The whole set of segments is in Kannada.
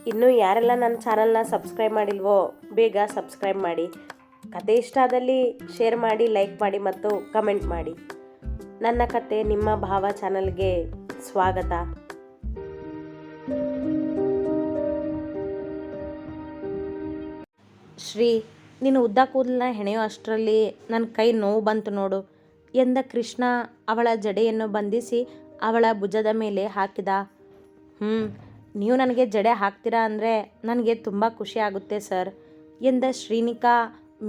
ಇನ್ನೂ ಯಾರೆಲ್ಲ ನನ್ನ ಚಾನಲ್ನ ಸಬ್ಸ್ಕ್ರೈಬ್ ಮಾಡಿಲ್ವೋ ಬೇಗ ಸಬ್ಸ್ಕ್ರೈಬ್ ಮಾಡಿ. ಕತೆ ಇಷ್ಟ ಆದಲ್ಲಿ ಶೇರ್ ಮಾಡಿ, ಲೈಕ್ ಮಾಡಿ ಮತ್ತು ಕಮೆಂಟ್ ಮಾಡಿ. ನನ್ನ ಕತೆ ನಿಮ್ಮ ಭಾವ ಚಾನಲ್ಗೆ ಸ್ವಾಗತ. ಶ್ರೀ, ನೀನು ಉದ್ದ ಕೂದಲನ್ನ ಹೆಣೆಯೋ ಅಷ್ಟರಲ್ಲಿ ನನ್ನ ಕೈ ನೋವು ಬಂತು ನೋಡು ಎಂದ ಕೃಷ್ಣ ಅವಳ ಜಡೆಯನ್ನು ಬಂಧಿಸಿ ಅವಳ ಭುಜದ ಮೇಲೆ ಹಾಕಿದ. ನೀವು ನನಗೆ ಜಡೆ ಹಾಕ್ತೀರಾ ಅಂದರೆ ನನಗೆ ತುಂಬ ಖುಷಿ ಆಗುತ್ತೆ ಸರ್ ಎಂದ ಶ್ರೀನಿಕಾ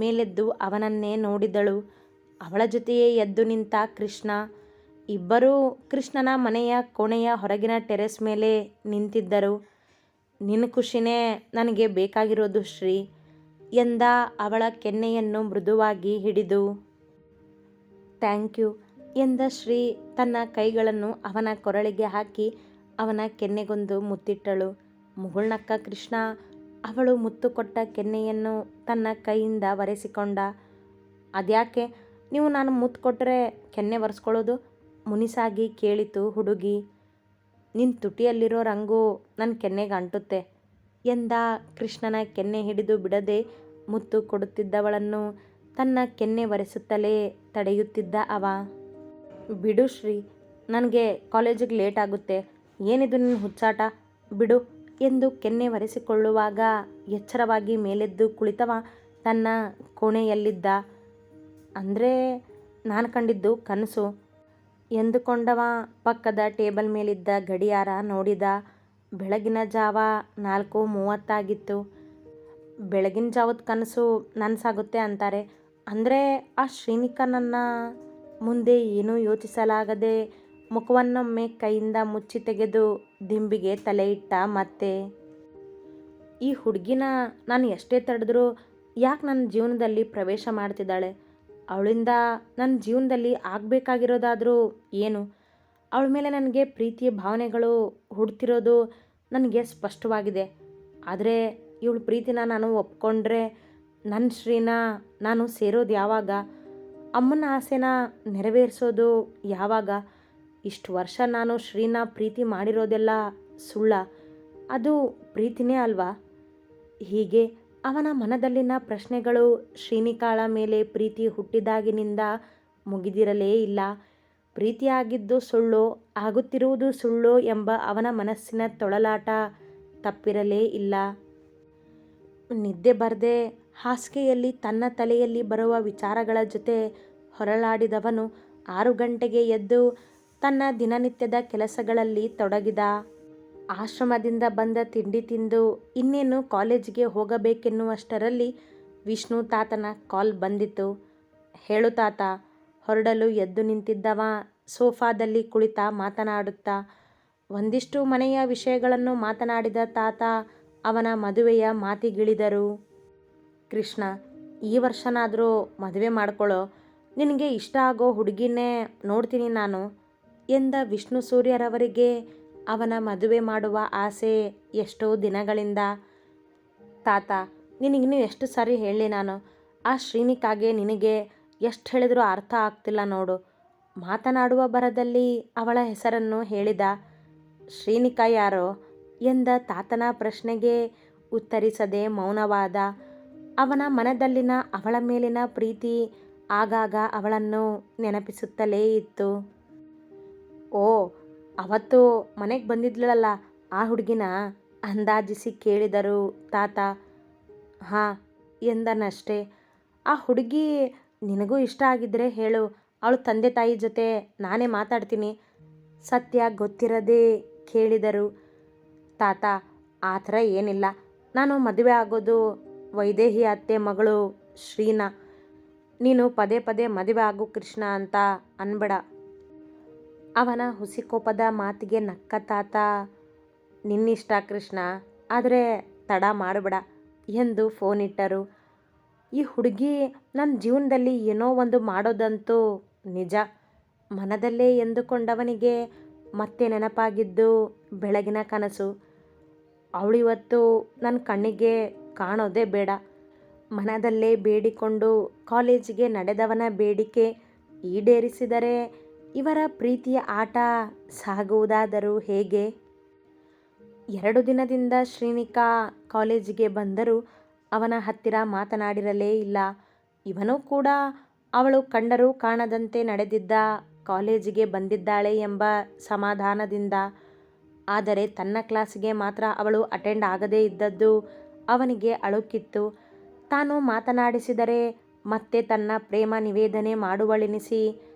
ಮೇಲೆದ್ದು ಅವನನ್ನೇ ನೋಡಿದಳು. ಅವಳ ಜೊತೆಯೇ ಎದ್ದು ನಿಂತ ಕೃಷ್ಣ. ಇಬ್ಬರೂ ಕೃಷ್ಣನ ಮನೆಯ ಕೋಣೆಯ ಹೊರಗಿನ ಟೆರೆಸ್ ಮೇಲೆ ನಿಂತಿದ್ದರು. ನಿನ್ನ ಖುಷಿನೇ ನನಗೆ ಬೇಕಾಗಿರೋದು ಶ್ರೀ ಎಂದ ಅವಳ ಕೆನ್ನೆಯನ್ನು ಮೃದುವಾಗಿ ಹಿಡಿದು. ಥ್ಯಾಂಕ್ ಯು ಎಂದ ಶ್ರೀ ತನ್ನ ಕೈಗಳನ್ನು ಅವನ ಕೊರಳಿಗೆ ಹಾಕಿ ಅವನ ಕೆನ್ನೆಗೊಂದು ಮುತ್ತಿಟ್ಟಳು. ಮುಗುಳ್ನಕ್ಕ ಕೃಷ್ಣ. ಅವಳು ಮುತ್ತು ಕೊಟ್ಟ ಕೆನ್ನೆಯನ್ನು ತನ್ನ ಕೈಯಿಂದ ಒರೆಸಿಕೊಂಡ. ಅದ್ಯಾಕೆ ನೀವು ನಾನು ಮುತ್ತು ಕೊಟ್ಟರೆ ಕೆನ್ನೆ ಒರೆಸ್ಕೊಳ್ಳೋದು ಮುನಿಸಾಗಿ ಕೇಳಿತು ಹುಡುಗಿ. ನಿನ್ನ ತುಟಿಯಲ್ಲಿರೋ ರಂಗು ನನ್ನ ಕೆನ್ನೆಗೆ ಅಂಟುತ್ತೆ ಎಂದ ಕೃಷ್ಣನ ಕೆನ್ನೆ ಹಿಡಿದು ಬಿಡದೆ ಮುತ್ತು ಕೊಡುತ್ತಿದ್ದವಳನ್ನು ತನ್ನ ಕೆನ್ನೆ ಒರೆಸುತ್ತಲೇ ತಡೆಯುತ್ತಿದ್ದ ಅವ. ಬಿಡು ಶ್ರೀ, ನನಗೆ ಕಾಲೇಜಿಗೆ ಲೇಟ್ ಆಗುತ್ತೆ. ಏನಿದು ನಿನ್ನ ಹುಚ್ಚಾಟ, ಬಿಡು ಎಂದು ಕೆನ್ನೆ ಒರೆಸಿಕೊಳ್ಳುವಾಗ ಎಚ್ಚರವಾಗಿ ಮೇಲೆದ್ದು ಕುಳಿತವ ತನ್ನ ಕೋಣೆಯಲ್ಲಿದ್ದ. ಅಂದರೆ ನಾನು ಕಂಡಿದ್ದು ಕನಸು ಎಂದುಕೊಂಡವ ಪಕ್ಕದ ಟೇಬಲ್ ಮೇಲಿದ್ದ ಗಡಿಯಾರ ನೋಡಿದ. ಬೆಳಗಿನ ಜಾವ 4:30 ಬೆಳಗಿನ ಜಾವದ ಕನಸು ನನಸಾಗುತ್ತೆ ಅಂತಾರೆ. ಅಂದರೆ ಆ ಶ್ರೀನಿಕಾ ನನ್ನ ಮುಂದೆ ಏನೂ ಯೋಚಿಸಲಾಗದೆ ಮುಖವನ್ನೊಮ್ಮೆ ಕೈಯಿಂದ ಮುಚ್ಚಿ ತೆಗೆದು ದಿಂಬಿಗೆ ತಲೆ ಇಟ್ಟ. ಮತ್ತೆ ಈ ಹುಡುಗಿನ ನಾನು ಎಷ್ಟೇ ತಡೆದ್ರೂ ಯಾಕೆ ನನ್ನ ಜೀವನದಲ್ಲಿ ಪ್ರವೇಶ ಮಾಡ್ತಿದ್ದಾಳೆ? ಅವಳಿಂದ ನನ್ನ ಜೀವನದಲ್ಲಿ ಆಗಬೇಕಾಗಿರೋದಾದರೂ ಏನು? ಅವಳ ಮೇಲೆ ನನಗೆ ಪ್ರೀತಿಯ ಭಾವನೆಗಳು ಹುಡ್ತಿರೋದು ನನಗೆ ಸ್ಪಷ್ಟವಾಗಿದೆ. ಆದರೆ ಇವಳ ಪ್ರೀತಿನ ನಾನು ಒಪ್ಕೊಂಡ್ರೆ ನನ್ನ ಶ್ರೀನ ನಾನು ಸೇರೋದು ಯಾವಾಗ? ಅಮ್ಮನ ಆಸೆನ ನೆರವೇರಿಸೋದು ಯಾವಾಗ? ಇಷ್ಟು ವರ್ಷ ನಾನು ಶ್ರೀನ ಪ್ರೀತಿ ಮಾಡಿರೋದೆಲ್ಲ ಸುಳ್ಳ? ಅದು ಪ್ರೀತಿನೇ ಅಲ್ವಾ? ಹೀಗೆ ಅವನ ಮನದಲ್ಲಿನ ಪ್ರಶ್ನೆಗಳು ಶ್ರೀನಿಕಾಳ ಮೇಲೆ ಪ್ರೀತಿ ಹುಟ್ಟಿದಾಗಿನಿಂದ ಮುಗಿದಿರಲೇ ಇಲ್ಲ. ಪ್ರೀತಿಯಾಗಿದ್ದು ಸುಳ್ಳೋ ಆಗುತ್ತಿರುವುದು ಸುಳ್ಳೋ ಎಂಬ ಅವನ ಮನಸ್ಸಿನ ತೊಳಲಾಟ ತಪ್ಪಿರಲೇ ಇಲ್ಲ. ನಿದ್ದೆ ಬರದೆ ಹಾಸಿಗೆಯಲ್ಲಿ ತನ್ನ ತಲೆಯಲ್ಲಿ ಬರುವ ವಿಚಾರಗಳ ಜೊತೆ ಹೊರಳಾಡಿದವನು 6 ಗಂಟೆಗೆ ಎದ್ದು ತನ್ನ ದಿನನಿತ್ಯದ ಕೆಲಸಗಳಲ್ಲಿ ತೊಡಗಿದ. ಆಶ್ರಮದಿಂದ ಬಂದ ತಿಂಡಿ ತಿಂದು ಇನ್ನೇನು ಕಾಲೇಜಿಗೆ ಹೋಗಬೇಕೆನ್ನುವಷ್ಟರಲ್ಲಿ ವಿಷ್ಣು ತಾತನ ಕಾಲ್ ಬಂದಿತು. ಹೇಳು ತಾತ. ಹೊರಡಲು ಎದ್ದು ನಿಂತಿದ್ದವ ಸೋಫಾದಲ್ಲಿ ಕುಳಿತ ಮಾತನಾಡುತ್ತಾ. ಒಂದಿಷ್ಟು ಮನೆಯ ವಿಷಯಗಳನ್ನು ಮಾತನಾಡಿದ ತಾತ ಅವನ ಮದುವೆಯ ಮಾತಿಗಿಳಿದರು. ಕೃಷ್ಣ, ಈ ವರ್ಷನಾದರೂ ಮದುವೆ ಮಾಡ್ಕೊಳ್ಳೋ. ನಿನಗೆ ಇಷ್ಟ ಆಗೋ ಹುಡುಗಿನೇ ನೋಡ್ತೀನಿ ನಾನು ಎಂದ ವಿಷ್ಣು ಸೂರ್ಯರವರಿಗೆ ಅವನ ಮದುವೆ ಮಾಡುವ ಆಸೆ ಎಷ್ಟೋ ದಿನಗಳಿಂದ. ತಾತ, ನಿನಗಿನ್ನೂ ಎಷ್ಟು ಸರಿ ಹೇಳಲಿ ನಾನು? ಆ ಶ್ರೀನಿಕಾಗೆ ನಿನಗೆ ಎಷ್ಟು ಹೇಳಿದ್ರೂ ಅರ್ಥ ಆಗ್ತಿಲ್ಲ ನೋಡು. ಮಾತನಾಡುವ ಭರದಲ್ಲಿ ಅವಳ ಹೆಸರನ್ನು ಹೇಳಿದ. ಶ್ರೀನಿಕಾ ಯಾರೋ ಎಂದ ತಾತನ ಪ್ರಶ್ನೆಗೆ ಉತ್ತರಿಸದೆ ಮೌನವಾದ. ಅವನ ಮನದಲ್ಲಿನ ಅವಳ ಮೇಲಿನ ಪ್ರೀತಿ ಆಗಾಗ ಅವಳನ್ನು ನೆನಪಿಸುತ್ತಲೇ ಇತ್ತು. ಓ, ಅವತ್ತು ಮನೆಗೆ ಬಂದಿದ್ಲಲ್ಲ ಆ ಹುಡುಗಿನ ಅಂದಾಜಿಸಿ ಕೇಳಿದರು ತಾತ. ಹಾಂ ಎಂದನಷ್ಟೇ. ಆ ಹುಡುಗಿ ನಿನಗೂ ಇಷ್ಟ ಆಗಿದ್ದರೆ ಹೇಳು, ಅವಳು ತಂದೆ ತಾಯಿ ಜೊತೆ ನಾನೇ ಮಾತಾಡ್ತೀನಿ. ಸತ್ಯ ಗೊತ್ತಿರದೆ ಕೇಳಿದರು ತಾತ. ಆ ಥರ ಏನಿಲ್ಲ. ನಾನು ಮದುವೆ ಆಗೋದು ವೈದೇಹಿ ಅತ್ತೆ ಮಗಳು ಶ್ರೀನ. ನೀನು ಪದೇ ಪದೇ ಮದುವೆ ಆಗು ಕೃಷ್ಣ ಅಂತ ಅನ್ಬೇಡ. ಅವನ ಹುಸಿಕೋಪದ ಮಾತಿಗೆ ನಕ್ಕ ತಾತ. ನಿನ್ನಿಷ್ಟ ಕೃಷ್ಣ, ಆದರೆ ತಡ ಮಾಡಬೇಡ ಎಂದು ಫೋನ್ ಇಟ್ಟರು. ಈ ಹುಡುಗಿ ನನ್ನ ಜೀವನದಲ್ಲಿ ಏನೋ ಒಂದು ಮಾಡೋದಂತೂ ನಿಜ. ಮನದಲ್ಲೇ ಎಂದುಕೊಂಡವನಿಗೆ ಮತ್ತೆ ನೆನಪಾಗಿದ್ದು ಬೆಳಗಿನ ಕನಸು. ಅವಳಿವತ್ತು ನನ್ನ ಕಣ್ಣಿಗೆ ಕಾಣೋದೇ ಬೇಡ. ಮನದಲ್ಲೇ ಬೇಡಿಕೊಂಡು ಕಾಲೇಜಿಗೆ ನಡೆದವನ ಬೇಡಿಕೆ ಈಡೇರಿಸಿದರೆ ಇವರ ಪ್ರೀತಿಯ ಆಟ ಸಾಗುವುದಾದರೂ ಹೇಗೆ? 2 ದಿನದಿಂದ ಶ್ರೀನಿಕಾ ಕಾಲೇಜಿಗೆ ಬಂದರೂ ಅವನ ಹತ್ತಿರ ಮಾತನಾಡಿರಲೇ ಇಲ್ಲ. ಇವನು ಕೂಡ ಅವಳು ಕಂಡರೂ ಕಾಣದಂತೆ ನಡೆದಿದ್ದ ಕಾಲೇಜಿಗೆ ಬಂದಿದ್ದಾಳೆ ಎಂಬ ಸಮಾಧಾನದಿಂದ. ಆದರೆ ತನ್ನ ಕ್ಲಾಸಿಗೆ ಮಾತ್ರ ಅವಳು ಅಟೆಂಡ್ ಆಗದೇ ಇದ್ದದ್ದು ಅವನಿಗೆ ಅಳುಕಿತ್ತು. ತಾನು ಮಾತನಾಡಿಸಿದರೆ ಮತ್ತೆ ತನ್ನ ಪ್ರೇಮ ನಿವೇದನೆ ಮಾಡುವಳೆನಿಸಿ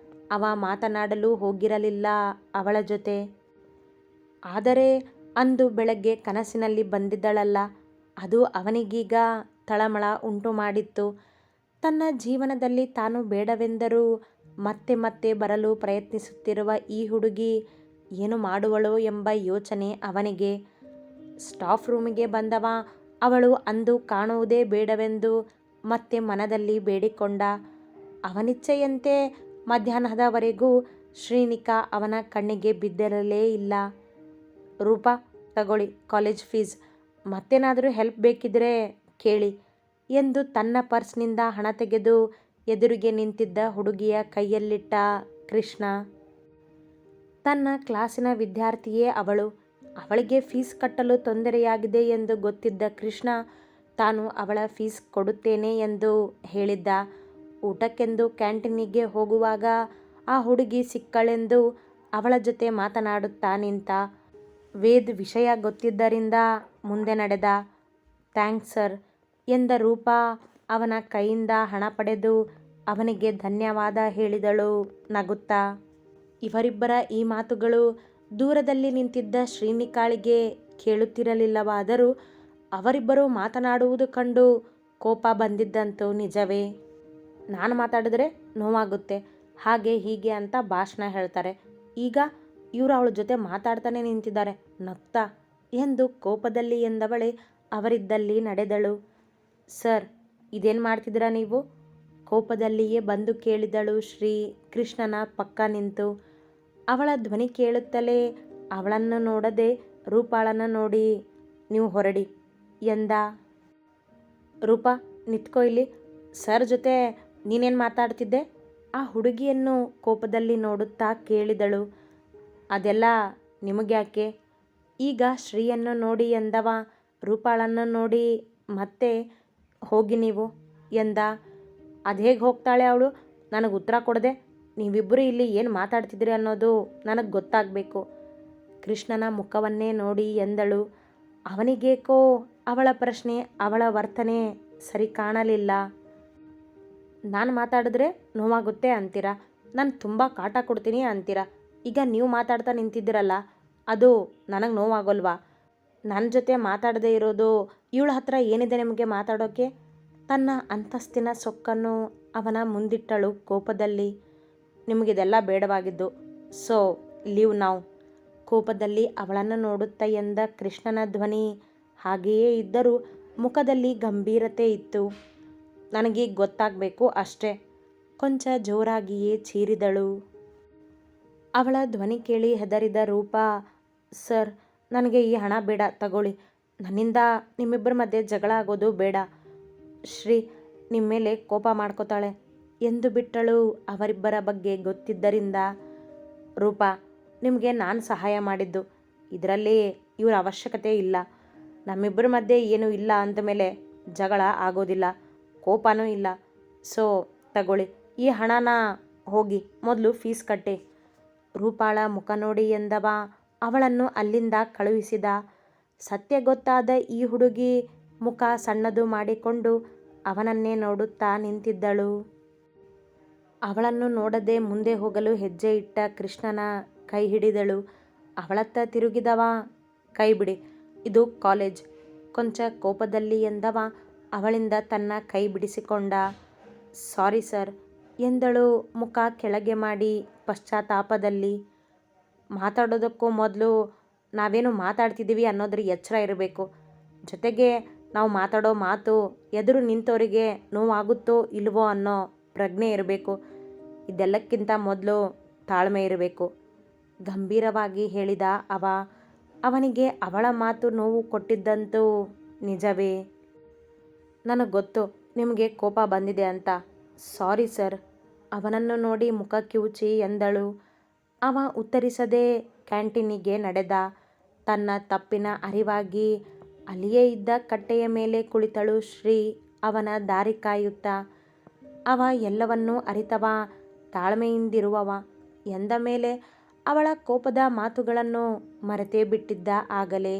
ಅವ ಮಾತನಾಡಲು ಹೋಗಿರಲಿಲ್ಲ ಅವಳ ಜೊತೆ. ಆದರೆ ಅಂದು ಬೆಳಗ್ಗೆ ಕನಸಿನಲ್ಲಿ ಬಂದಿದ್ದಳಲ್ಲ, ಅದು ಅವನಿಗೀಗ ತಳಮಳ ಉಂಟು ಮಾಡಿತ್ತು. ತನ್ನ ಜೀವನದಲ್ಲಿ ತಾನು ಬೇಡವೆಂದರೂ ಮತ್ತೆ ಮತ್ತೆ ಬರಲು ಪ್ರಯತ್ನಿಸುತ್ತಿರುವ ಈ ಹುಡುಗಿ ಏನು ಮಾಡುವಳೋ ಎಂಬ ಯೋಚನೆ ಅವನಿಗೆ. ಸ್ಟಾಫ್ ರೂಮಿಗೆ ಬಂದವ ಅವಳು ಅಂದು ಕಾಣುವುದೇ ಬೇಡವೆಂದು ಮತ್ತೆ ಮನದಲ್ಲಿ ಬೇಡಿಕೊಂಡ. ಅವನಿಚ್ಛೆಯಂತೆ ಮಧ್ಯಾಹ್ನದವರೆಗೂ ಶ್ರೀನಿಕಾ ಅವನ ಕಣ್ಣಿಗೆ ಬಿದ್ದಿರಲೇ ಇಲ್ಲ. ರೂಪಾ, ತಗೊಳ್ಳಿ ಕಾಲೇಜ್ ಫೀಸ್, ಮತ್ತೇನಾದರೂ ಹೆಲ್ಪ್ ಬೇಕಿದ್ರೆ ಕೇಳಿ ಎಂದು ತನ್ನ ಪರ್ಸ್ನಿಂದ ಹಣ ತೆಗೆದು ಎದುರಿಗೆ ನಿಂತಿದ್ದ ಹುಡುಗಿಯ ಕೈಯಲ್ಲಿಟ್ಟ ಕೃಷ್ಣ. ತನ್ನ ಕ್ಲಾಸಿನ ವಿದ್ಯಾರ್ಥಿಯೇ ಅವಳು. ಅವಳಿಗೆ ಫೀಸ್ ಕಟ್ಟಲು ತೊಂದರೆಯಾಗಿದೆ ಎಂದು ಗೊತ್ತಿದ್ದ ಕೃಷ್ಣ ತಾನು ಅವಳ ಫೀಸ್ ಕೊಡುತ್ತೇನೆ ಎಂದು ಹೇಳಿದ್ದ. ಊಟಕ್ಕೆಂದು ಕ್ಯಾಂಟೀನಿಗೆ ಹೋಗುವಾಗ ಆ ಹುಡುಗಿ ಸಿಕ್ಕಳೆಂದು ಅವಳ ಜೊತೆ ಮಾತನಾಡುತ್ತಾ ನಿಂತ. ವೇದ್ ವಿಷಯ ಗೊತ್ತಿದ್ದರಿಂದ ಮುಂದೆ ನಡೆದ. ಥ್ಯಾಂಕ್ಸ್ ಸರ್ ಎಂದ ರೂಪಾ ಅವನ ಕೈಯಿಂದ ಹಣ ಪಡೆದು ಅವನಿಗೆ ಧನ್ಯವಾದ ಹೇಳಿದಳು ನಗುತ್ತಾ. ಇವರಿಬ್ಬರ ಈ ಮಾತುಗಳು ದೂರದಲ್ಲಿ ನಿಂತಿದ್ದ ಶ್ರೀನಿಕಾಳಿಗೆ ಕೇಳುತ್ತಿರಲಿಲ್ಲವಾದರೂ ಅವರಿಬ್ಬರು ಮಾತನಾಡುವುದು ಕಂಡು ಕೋಪ ಬಂದಿದ್ದಂತೂ ನಿಜವೇ. ನಾನು ಮಾತಾಡಿದ್ರೆ ನೋವಾಗುತ್ತೆ, ಹಾಗೆ ಹೀಗೆ ಅಂತ ಭಾಷಣ ಹೇಳ್ತಾರೆ. ಈಗ ಇವರು ಅವಳ ಜೊತೆ ಮಾತಾಡ್ತಾನೆ ನಿಂತಿದ್ದಾರೆ ನಗ್ತಾ ಎಂದು ಕೋಪದಲ್ಲಿ ಎಂದವಳೆ ಅವರಿದ್ದಲ್ಲಿ ನಡೆದಳು. ಸರ್, ಇದೇನು ಮಾಡ್ತಿದ್ದೀರಾ ನೀವು? ಕೋಪದಲ್ಲಿಯೇ ಬಂದು ಕೇಳಿದಳು ಶ್ರೀ ಕೃಷ್ಣನ ಪಕ್ಕ ನಿಂತು. ಅವಳ ಧ್ವನಿ ಕೇಳುತ್ತಲೇ ಅವಳನ್ನು ನೋಡದೆ ರೂಪಾಳನ್ನು ನೋಡಿ ನೀವು ಹೊರಡಿ ಎಂದ. ರೂಪಾ, ನಿಂತ್ಕೋ ಇಲ್ಲಿ. ಸರ್ ಜೊತೆ ನೀನೇನು ಮಾತಾಡ್ತಿದ್ದೆ? ಆ ಹುಡುಗಿಯನ್ನು ಕೋಪದಲ್ಲಿ ನೋಡುತ್ತಾ ಕೇಳಿದಳು. ಅದೆಲ್ಲ ನಿಮಗ್ಯಾಕೆ? ಈಗ ಶ್ರೀಯನ್ನು ನೋಡಿ ಎಂದವ ರೂಪಾಳನ್ನು ನೋಡಿ ಮತ್ತೆ ಹೋಗಿ ನೀವು ಎಂದ. ಅದು ಹೇಗೆ ಹೋಗ್ತಾಳೆ ಅವಳು? ನನಗೆ ಉತ್ತರ ಕೊಡದೆ ನೀವಿಬ್ಬರು ಇಲ್ಲಿ ಏನು ಮಾತಾಡ್ತಿದ್ರಿ ಅನ್ನೋದು ನನಗೆ ಗೊತ್ತಾಗಬೇಕು. ಕೃಷ್ಣನ ಮುಖವನ್ನೇ ನೋಡಿ ಎಂದಳು. ಅವನಿಗೇಕೋ ಅವಳ ಪ್ರಶ್ನೆ, ಅವಳ ವರ್ತನೆ ಸರಿ ಕಾಣಲಿಲ್ಲ. ನಾನು ಮಾತಾಡಿದ್ರೆ ನೋವಾಗುತ್ತೆ ಅಂತೀರಾ, ನಾನು ತುಂಬ ಕಾಟ ಕೊಡ್ತೀನಿ ಅಂತೀರಾ. ಈಗ ನೀವು ಮಾತಾಡ್ತಾ ನಿಂತಿದ್ದೀರಲ್ಲ, ಅದು ನನಗೆ ನೋವಾಗೋಲ್ವಾ? ನನ್ನ ಜೊತೆ ಮಾತಾಡದೇ ಇರೋದು ಇವಳ ಹತ್ರ ಏನಿದೆ ನಿಮಗೆ ಮಾತಾಡೋಕ್ಕೆ? ತನ್ನ ಅಂತಸ್ತಿನ ಸೊಕ್ಕನ್ನು ಅವನ ಮುಂದಿಟ್ಟಳು ಕೋಪದಲ್ಲಿ. ನಿಮಗಿದೆಲ್ಲ ಬೇಡವಾಗಿದ್ದು, ಸೊ ಲೀವ್ ನಾವು. ಕೋಪದಲ್ಲಿ ಅವಳನ್ನು ನೋಡುತ್ತಾ ಎಂದ ಕೃಷ್ಣನ ಧ್ವನಿ ಹಾಗೆಯೇ ಇದ್ದರೂ ಮುಖದಲ್ಲಿ ಗಂಭೀರತೆ ಇತ್ತು. ನನಗೀಗ ಗೊತ್ತಾಗಬೇಕು ಅಷ್ಟೇ, ಕೊಂಚ ಜೋರಾಗಿಯೇ ಚೀರಿದಳು. ಅವಳ ಧ್ವನಿ ಕೇಳಿ ಹೆದರಿದ ರೂಪಾ, ಸರ್, ನನಗೆ ಈ ಹಣ ಬೇಡ, ತಗೊಳ್ಳಿ. ನನ್ನಿಂದ ನಿಮ್ಮಿಬ್ಬರ ಮಧ್ಯೆ ಜಗಳ ಆಗೋದು ಬೇಡ. ಶ್ರೀ ನಿಮ್ಮ ಮೇಲೆ ಕೋಪ ಮಾಡ್ಕೋತಾಳೆ ಎಂದು ಬಿಟ್ಟಳು ಅವರಿಬ್ಬರ ಬಗ್ಗೆ ಗೊತ್ತಿದ್ದರಿಂದ. ರೂಪಾ, ನಿಮಗೆ ನಾನು ಸಹಾಯ ಮಾಡಿದ್ದು, ಇದರಲ್ಲಿ ಇವರ ಅವಶ್ಯಕತೆ ಇಲ್ಲ. ನಮ್ಮಿಬ್ಬರ ಮಧ್ಯೆ ಏನೂ ಇಲ್ಲ ಅಂದಮೇಲೆ ಜಗಳ ಆಗೋದಿಲ್ಲ, ಕೋಪನೂ ಇಲ್ಲ. ಸೊ ತಗೊಳ್ಳಿ ಈ ಹಣನ, ಹೋಗಿ ಮೊದಲು ಫೀಸ್ ಕಟ್ಟಿ. ರೂಪಾಳ ಮುಖ ನೋಡಿ ಎಂದವ ಅವಳನ್ನು ಅಲ್ಲಿಂದ ಕಳುಹಿಸಿದ. ಸತ್ಯ ಗೊತ್ತಾದ ಈ ಹುಡುಗಿ ಮುಖ ಸಣ್ಣದು ಮಾಡಿಕೊಂಡು ಅವನನ್ನೇ ನೋಡುತ್ತಾ ನಿಂತಿದ್ದಳು. ಅವಳನ್ನು ನೋಡದೆ ಮುಂದೆ ಹೋಗಲು ಹೆಜ್ಜೆ ಇಟ್ಟ ಕೃಷ್ಣನ ಕೈ ಹಿಡಿದಳು. ಅವಳತ್ತ ತಿರುಗಿದವ, ಕೈ ಬಿಡಿ, ಇದು ಕಾಲೇಜ್. ಕೊಂಚ ಕೋಪದಲ್ಲಿ ಎಂದವ ಅವಳಿಂದ ತನ್ನ ಕೈ ಬಿಡಿಸಿಕೊಂಡ. ಸಾರಿ ಸರ್ ಎಂದಳು ಮುಖ ಕೆಳಗೆ ಮಾಡಿ ಪಶ್ಚಾತ್ತಾಪದಲ್ಲಿ. ಮಾತಾಡೋದಕ್ಕೂ ಮೊದಲು ನಾವೇನು ಮಾತಾಡ್ತಿದ್ದೀವಿ ಅನ್ನೋದ್ರ ಎಚ್ಚರ ಇರಬೇಕು. ಜೊತೆಗೆ ನಾವು ಮಾತಾಡೋ ಮಾತು ಎದುರು ನಿಂತವರಿಗೆ ನೋವಾಗುತ್ತೋ ಇಲ್ವೋ ಅನ್ನೋ ಪ್ರಜ್ಞೆ ಇರಬೇಕು. ಇದೆಲ್ಲಕ್ಕಿಂತ ಮೊದಲು ತಾಳ್ಮೆ ಇರಬೇಕು ಗಂಭೀರವಾಗಿ ಹೇಳಿದ ಅವ. ಅವನಿಗೆ ಅವಳ ಮಾತು ನೋವು ಕೊಟ್ಟಿದ್ದಂತೂ ನಿಜವೇ. ನನಗೆ ಗೊತ್ತು ನಿಮಗೆ ಕೋಪ ಬಂದಿದೆ ಅಂತ. ಸಾರಿ ಸರ್ ಅವನನ್ನು ನೋಡಿ ಮುಖ ಕಿವುಚಿ ಎಂದಳು. ಅವ ಉತ್ತರಿಸದೆ ಕ್ಯಾಂಟೀನಿಗೆ ನಡೆದ. ತನ್ನ ತಪ್ಪಿನ ಅರಿವಾಗಿ ಅಲ್ಲಿಯೇ ಇದ್ದ ಕಟ್ಟೆಯ ಮೇಲೆ ಕುಳಿತಳು ಶ್ರೀ ಅವನ ದಾರಿ ಕಾಯುತ್ತಾ. ಅವ ಎಲ್ಲವನ್ನೂ ಅರಿತವ, ತಾಳ್ಮೆಯಿಂದಿರುವವ ಎಂದ ಮೇಲೆ ಅವಳ ಕೋಪದ ಮಾತುಗಳನ್ನು ಮರೆತೇ ಬಿಟ್ಟಿದ್ದ. ಆಗಲೇ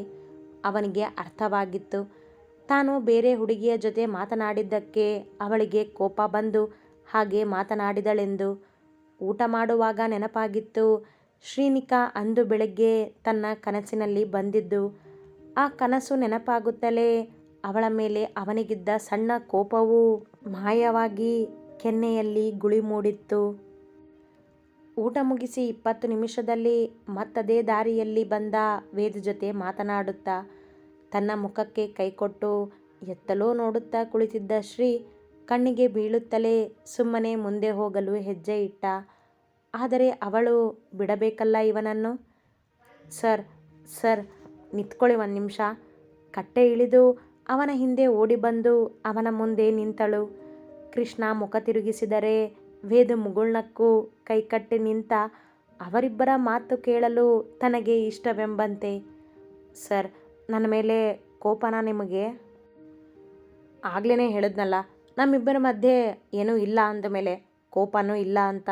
ಅವನಿಗೆ ಅರ್ಥವಾಗಿತ್ತು, ತಾನು ಬೇರೆ ಹುಡುಗಿಯ ಜೊತೆ ಮಾತನಾಡಿದ್ದಕ್ಕೆ ಅವಳಿಗೆ ಕೋಪ ಬಂದು ಹಾಗೆ ಮಾತನಾಡಿದಳೆಂದು. ಊಟ ಮಾಡುವಾಗ ನೆನಪಾಗಿತ್ತು, ಶ್ರೀನಿಕಾ ಅಂದು ಬೆಳಗ್ಗೆ ತನ್ನ ಕನಸಿನಲ್ಲಿ ಬಂದಿದ್ದು. ಆ ಕನಸು ನೆನಪಾಗುತ್ತಲೇ ಅವಳ ಮೇಲೆ ಅವನಿಗಿದ್ದ ಸಣ್ಣ ಕೋಪವೂ ಮಾಯವಾಗಿ ಕೆನ್ನೆಯಲ್ಲಿ ಗುಳಿ ಮೂಡಿತ್ತು. ಊಟ ಮುಗಿಸಿ 20 ನಿಮಿಷದಲ್ಲಿ ಮತ್ತದೇ ದಾರಿಯಲ್ಲಿ ಬಂದ ವೇದ್ ಜೊತೆ ಮಾತನಾಡುತ್ತಾ ತನ್ನ ಮುಖಕ್ಕೆ ಕೈಕೊಟ್ಟು ಎತ್ತಲೋ ನೋಡುತ್ತಾ ಕುಳಿತಿದ್ದ ಶ್ರೀ ಕಣ್ಣಿಗೆ ಬೀಳುತ್ತಲೇ ಸುಮ್ಮನೆ ಮುಂದೆ ಹೋಗಲು ಹೆಜ್ಜೆ ಇಟ್ಟ. ಆದರೆ ಅವಳು ಬಿಡಬೇಕಲ್ಲ ಇವನನ್ನು. ಸರ್ ಸರ್ ನಿಂತ್ಕೊಳ್ಳಿ 1 ನಿಮಿಷ. ಕಟ್ಟೆ ಇಳಿದು ಅವನ ಹಿಂದೆ ಓಡಿ ಬಂದು ಅವನ ಮುಂದೆ ನಿಂತಳು. ಕೃಷ್ಣ ಮುಖ ತಿರುಗಿಸಿದರೆ ವೇದ್ ಮುಗುಳ್ನಕ್ಕೂ ಕೈಕಟ್ಟಿ ನಿಂತ. ಅವರಿಬ್ಬರ ಮಾತು ಕೇಳಲು ತನಗೆ ಇಷ್ಟವೆಂಬಂತೆ. ಸರ್, ನನ್ನ ಮೇಲೆ ಕೋಪನಾ ನಿಮಗೆ? ಆಗ್ಲೇ ಹೇಳಿದ್ನಲ್ಲ, ನಮ್ಮಿಬ್ಬರ ಮಧ್ಯೆ ಏನೂ ಇಲ್ಲ ಅಂದಮೇಲೆ ಕೋಪನೂ ಇಲ್ಲ ಅಂತ.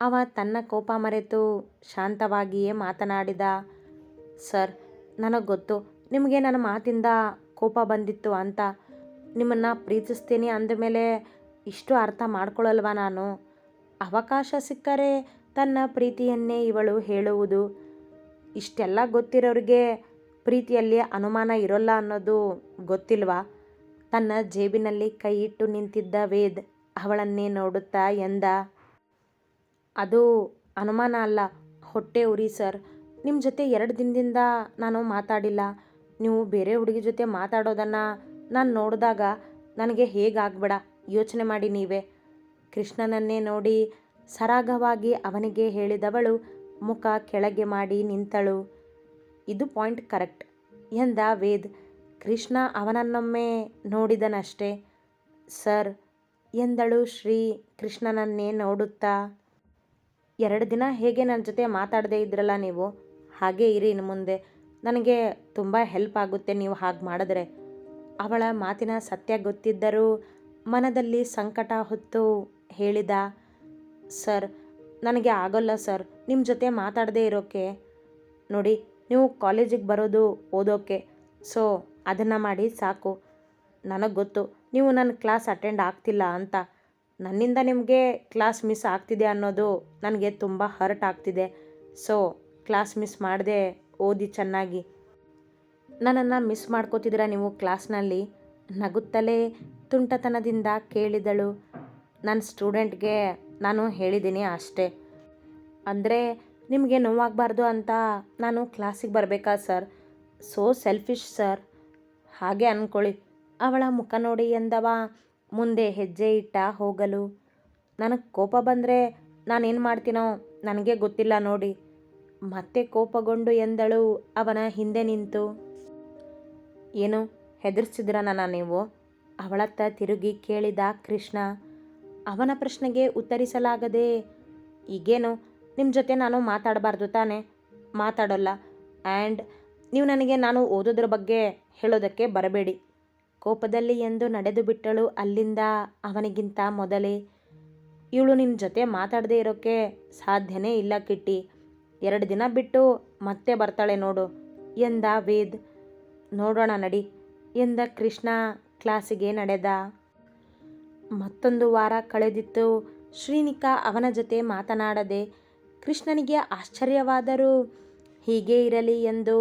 ಅವ ತನ್ನ ಕೋಪ ಮರೆತು ಶಾಂತವಾಗಿಯೇ ಮಾತನಾಡಿದ. ಸರ್, ನನಗೆ ಗೊತ್ತು ನಿಮಗೆ ನನ್ನ ಮಾತಿಂದ ಕೋಪ ಬಂದಿತ್ತು ಅಂತ. ನಿಮ್ಮನ್ನು ಪ್ರೀತಿಸ್ತೀನಿ ಅಂದಮೇಲೆ ಇಷ್ಟು ಅರ್ಥ ಮಾಡ್ಕೊಳ್ಳಲ್ವಾ ನಾನು? ಅವಕಾಶ ಸಿಕ್ಕರೆ ತನ್ನ ಪ್ರೀತಿಯನ್ನೇ ಇವಳು ಹೇಳುವುದು. ಇಷ್ಟೆಲ್ಲ ಗೊತ್ತಿರೋರಿಗೆ ಪ್ರೀತಿಯಲ್ಲಿ ಅನುಮಾನ ಇರೋಲ್ಲ ಅನ್ನೋದು ಗೊತ್ತಿಲ್ವಾ? ತನ್ನ ಜೇಬಿನಲ್ಲಿ ಕೈ ಇಟ್ಟು ನಿಂತಿದ್ದ ವೇದ್ ಅವಳನ್ನೇ ನೋಡುತ್ತಾ ಎಂದ. ಅದು ಅನುಮಾನ ಅಲ್ಲ, ಹೊಟ್ಟೆ ಉರಿ ಸರ್. ನಿಮ್ಮ ಜೊತೆ 2 ದಿನದಿಂದ ನಾನು ಮಾತಾಡಿಲ್ಲ. ನೀವು ಬೇರೆ ಹುಡುಗಿ ಜೊತೆ ಮಾತಾಡೋದನ್ನು ನಾನು ನೋಡಿದಾಗ ನನಗೆ ಹೇಗಾಗ್ಬೇಡ ಯೋಚನೆ ಮಾಡಿ ನೀವೇ. ಕೃಷ್ಣನನ್ನೇ ನೋಡಿ ಸರಾಗವಾಗಿ ಅವನಿಗೆ ಹೇಳಿದವಳು ಮುಖ ಕೆಳಗೆ ಮಾಡಿ ನಿಂತಳು. ಇದು ಪಾಯಿಂಟ್ ಕರೆಕ್ಟ್ ಎಂದ ವೇದ್. ಕೃಷ್ಣ ಅವನನ್ನೊಮ್ಮೆ ನೋಡಿದನಷ್ಟೇ. ಸರ್ ಎಂದಳು ಶ್ರೀ ಕೃಷ್ಣನನ್ನೇ ನೋಡುತ್ತಾ. 2 ದಿನ ಹೇಗೆ ನನ್ನ ಜೊತೆ ಮಾತಾಡದೇ ಇದ್ರಲ್ಲ ನೀವು, ಹಾಗೇ ಇರಿ ಇನ್ನು ಮುಂದೆ. ನನಗೆ ತುಂಬ ಹೆಲ್ಪ್ ಆಗುತ್ತೆ ನೀವು ಹಾಗೆ ಮಾಡಿದ್ರೆ. ಅವಳ ಮಾತಿನ ಸತ್ಯ ಗೊತ್ತಿದ್ದರೂ ಮನದಲ್ಲಿ ಸಂಕಟ ಹೊತ್ತು ಹೇಳಿದ. ಸರ್, ನನಗೆ ಆಗೋಲ್ಲ ಸರ್ ನಿಮ್ಮ ಜೊತೆ ಮಾತಾಡದೇ ಇರೋಕ್ಕೆ. ನೋಡಿ, ನೀವು ಕಾಲೇಜಿಗೆ ಬರೋದು ಓದೋಕ್ಕೆ, ಸೊ ಅದನ್ನು ಮಾಡಿ ಸಾಕು. ನನಗೆ ಗೊತ್ತು ನೀವು ನನ್ನ ಕ್ಲಾಸ್ ಅಟೆಂಡ್ ಆಗ್ತಿಲ್ಲ ಅಂತ. ನನ್ನಿಂದ ನಿಮಗೆ ಕ್ಲಾಸ್ ಮಿಸ್ ಆಗ್ತಿದೆ ಅನ್ನೋದು ನನಗೆ ತುಂಬ ಹರ್ಟ್ ಆಗ್ತಿದೆ. ಸೊ ಕ್ಲಾಸ್ ಮಿಸ್ ಮಾಡದೆ ಓದಿ ಚೆನ್ನಾಗಿ. ನನ್ನನ್ನು ಮಿಸ್ ಮಾಡ್ಕೋತಿದ್ದೀರಾ ನೀವು ಕ್ಲಾಸ್ನಲ್ಲಿ? ನಗುತ್ತಲೇ ತುಂಟತನದಿಂದ ಕೇಳಿದಳು. ನನ್ನ ಸ್ಟೂಡೆಂಟ್ಗೆ ನಾನು ಹೇಳಿದ್ದೀನಿ ಅಷ್ಟೇ. ಅಂದರೆ ನಿಮಗೆ ನೋವಾಗಬಾರ್ದು ಅಂತ ನಾನು ಕ್ಲಾಸಿಗೆ ಬರಬೇಕಾ ಸರ್? So selfish sir. ಹಾಗೆ ಅಂದ್ಕೊಳ್ಳಿ. ಅವಳ ಮುಖ ನೋಡಿ ಎಂದವ ಮುಂದೆ ಹೆಜ್ಜೆ ಇಟ್ಟ ಹೋಗಲು. ನನಗೆ ಕೋಪ ಬಂದರೆ ನಾನೇನು ಮಾಡ್ತೀನೋ ನನಗೆ ಗೊತ್ತಿಲ್ಲ ನೋಡಿ. ಮತ್ತೆ ಕೋಪಗೊಂಡು ಎಂದಳು ಅವನ ಹಿಂದೆ ನಿಂತು. ಏನು ಹೆದರ್ಸಿದ್ರ ನನ್ನ ನೀವು? ಅವಳತ್ತ ತಿರುಗಿ ಕೇಳಿದ ಕೃಷ್ಣ. ಅವನ ಪ್ರಶ್ನೆಗೆ ಉತ್ತರಿಸಲಾಗದೆ, ಈಗೇನು ನಿಮ್ಮ ಜೊತೆ ನಾನು ಮಾತಾಡಬಾರ್ದು ತಾನೆ? ಮಾತಾಡೋಲ್ಲ. ಆ್ಯಂಡ್ ನೀವು ನನಗೆ ನಾನು ಓದೋದ್ರ ಬಗ್ಗೆ ಹೇಳೋದಕ್ಕೆ ಬರಬೇಡಿ. ಕೋಪದಲ್ಲಿ ಎಂದು ನಡೆದು ಬಿಟ್ಟಳು ಅಲ್ಲಿಂದ ಅವನಿಗಿಂತ ಮೊದಲೇ. ಇವಳು ನಿನ್ನ ಜೊತೆ ಮಾತಾಡದೇ ಇರೋಕ್ಕೆ ಸಾಧ್ಯನೇ ಇಲ್ಲ ಕಿಟ್ಟಿ. 2 ದಿನ ಬಿಟ್ಟು ಮತ್ತೆ ಬರ್ತಾಳೆ ನೋಡು ಎಂದ ವೇದ್. ನೋಡೋಣ ನಡಿ ಎಂದ ಕೃಷ್ಣ ಕ್ಲಾಸಿಗೆ ನಡೆದ. ಮತ್ತೊಂದು ವಾರ ಕಳೆದಿತ್ತು. ಶ್ರೀನಿಕಾ ಅವನ ಜೊತೆ ಮಾತನಾಡದೆ. ಕೃಷ್ಣನಿಗೆ ಆಶ್ಚರ್ಯವಾದರೂ ಹೀಗೇ ಇರಲಿ ಎಂದು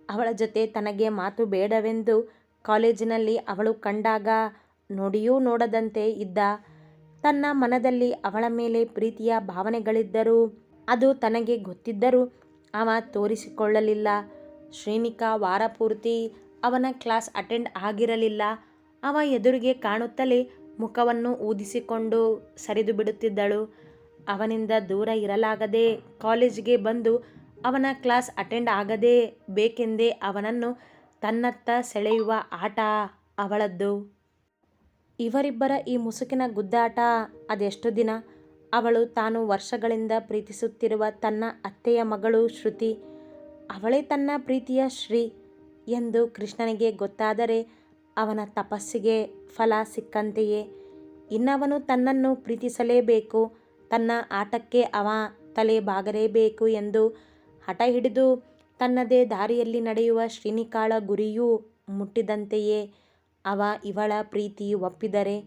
ಅವಳ ಜೊತೆ ತನಗೆ ಮಾತು ಬೇಡವೆಂದು ಕಾಲೇಜಿನಲ್ಲಿ ಅವಳು ಕಂಡಾಗ ನೋಡಿಯೂ ನೋಡದಂತೆ ಇದ್ದ. ತನ್ನ ಮನದಲ್ಲಿ ಅವಳ ಮೇಲೆ ಪ್ರೀತಿಯ ಭಾವನೆಗಳಿದ್ದರೂ ಅದು ತನಗೆ ಗೊತ್ತಿದ್ದರೂ ಅವ ತೋರಿಸಿಕೊಳ್ಳಲಿಲ್ಲ. ಶ್ರೀನಿಕಾ ವಾರ ಪೂರ್ತಿ ಅವನ ಕ್ಲಾಸ್ ಅಟೆಂಡ್ ಆಗಿರಲಿಲ್ಲ. ಅವ ಎದುರಿಗೆ ಕಾಣುತ್ತಲೇ ಮುಖವನ್ನು ಊದಿಸಿಕೊಂಡು ಸರಿದು ಬಿಡುತ್ತಿದ್ದಳು. ಅವನಿಂದ ದೂರ ಇರಲಾಗದೆ ಕಾಲೇಜಿಗೆ ಬಂದು ಅವನ ಕ್ಲಾಸ್ ಅಟೆಂಡ್ ಆಗದೇ ಬೇಕೆಂದೇ ಅವನನ್ನು ತನ್ನತ್ತ ಸೆಳೆಯುವ ಆಟ ಅವಳದ್ದು. ಇವರಿಬ್ಬರ ಈ ಮುಸುಕಿನ ಗುದ್ದಾಟ ಅದೆಷ್ಟು ದಿನ? ಅವಳು ತಾನು ವರ್ಷಗಳಿಂದ ಪ್ರೀತಿಸುತ್ತಿರುವ ತನ್ನ ಅತ್ತೆಯ ಮಗಳು ಶ್ರುತಿ. ಅವಳೇ ತನ್ನ ಪ್ರೀತಿಯ ಶ್ರೀ ಎಂದು ಕೃಷ್ಣನಿಗೆ ಗೊತ್ತಾದರೆ ಅವನ ತಪಸ್ಸಿಗೆ ಫಲ ಸಿಕ್ಕಂತೆಯೇ. ಇನ್ನವನು ತನ್ನನ್ನು ಪ್ರೀತಿಸಲೇಬೇಕು, ತನ್ನ ಆಟಕ್ಕೆ ಅವ ತಲೆ ಬಾಗಲೇಬೇಕು ಎಂದು ಹಠ ಹಿಡಿದು ತನ್ನದೇ ದಾರಿಯಲ್ಲಿ ನಡೆಯುವ ಶ್ರೀನಿಕಾಳ ಗುರಿಯೂ ಮುಟ್ಟಿದಂತೆಯೇ. ಅವ ಇವಳ ಪ್ರೀತಿ ಒಪ್ಪಿದರೆ,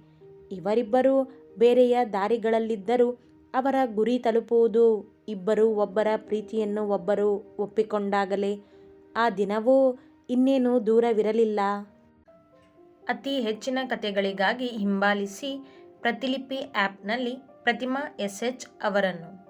ಇವರಿಬ್ಬರೂ ಬೇರೆಯ ದಾರಿಗಳಲ್ಲಿದ್ದರೂ ಅವರ ಗುರಿ ತಲುಪುವುದು ಇಬ್ಬರೂ ಒಬ್ಬರ ಪ್ರೀತಿಯನ್ನು ಒಬ್ಬರು ಒಪ್ಪಿಕೊಂಡಾಗಲೇ. ಆ ದಿನವೂ ಇನ್ನೇನು ದೂರವಿರಲಿಲ್ಲ. ಅತಿ ಹೆಚ್ಚಿನ ಕಥೆಗಳಿಗಾಗಿ ಹಿಂಬಾಲಿಸಿ ಪ್ರತಿಲಿಪಿ ಆ್ಯಪ್ನಲ್ಲಿ ಪ್ರತಿಮಾ SH ಅವರನ್ನು.